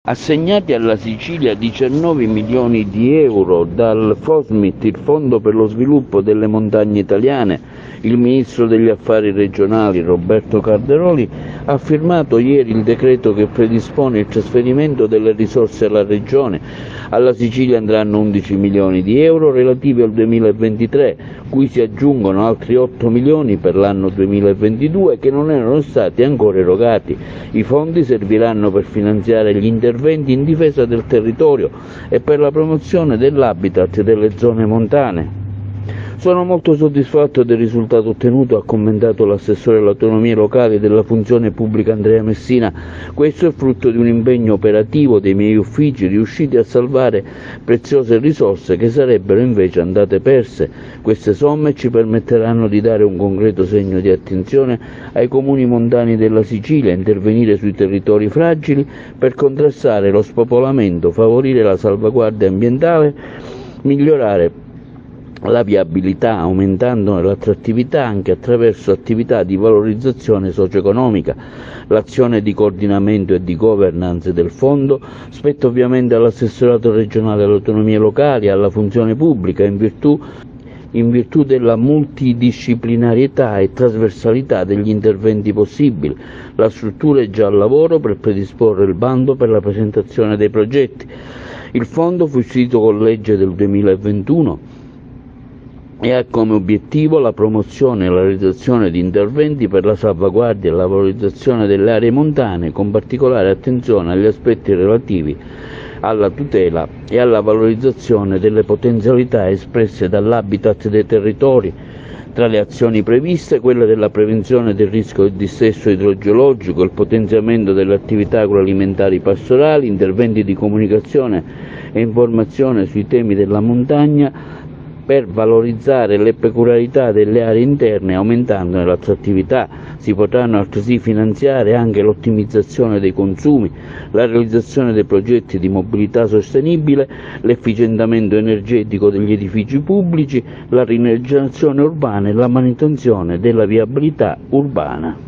Assegnati alla Sicilia 19 milioni di euro dal FOSMIT, il Fondo per lo sviluppo delle montagne italiane, il Ministro degli Affari Regionali Roberto Calderoli ha firmato ieri il decreto che predispone il trasferimento delle risorse alla Regione. Alla Sicilia andranno 11 milioni di euro relativi al 2023, cui si aggiungono altri 8 milioni per l'anno 2022 che non erano stati ancora erogati. I fondi serviranno per finanziare gli interventi in difesa del territorio e per la promozione dell'habitat delle zone montane. Sono molto soddisfatto del risultato ottenuto, ha commentato l'assessore all'autonomia locale e della funzione pubblica Andrea Messina. Questo è frutto di un impegno operativo dei miei uffici riusciti a salvare preziose risorse che sarebbero invece andate perse. Queste somme ci permetteranno di dare un concreto segno di attenzione ai comuni montani della Sicilia, intervenire sui territori fragili per contrastare lo spopolamento, favorire la salvaguardia ambientale, migliorare la viabilità, aumentando l'attrattività anche attraverso attività di valorizzazione socio-economica. L'azione di coordinamento e di governance del fondo spetta ovviamente all'assessorato regionale all'autonomia locale e alla funzione pubblica in virtù della multidisciplinarietà e trasversalità degli interventi possibili. La struttura è già al lavoro per predisporre il bando per la presentazione dei progetti. Il fondo fu istituito con legge del 2021 e ha come obiettivo la promozione e la realizzazione di interventi per la salvaguardia e la valorizzazione delle aree montane, con particolare attenzione agli aspetti relativi alla tutela e alla valorizzazione delle potenzialità espresse dall'habitat dei territori. Tra le azioni previste, quella della prevenzione del rischio del dissesto idrogeologico, il potenziamento delle attività agroalimentari pastorali, interventi di comunicazione e informazione sui temi della montagna, per valorizzare le peculiarità delle aree interne aumentandone l'attrattività. Si potranno altresì finanziare anche l'ottimizzazione dei consumi, la realizzazione dei progetti di mobilità sostenibile, l'efficientamento energetico degli edifici pubblici, la rigenerazione urbana e la manutenzione della viabilità urbana.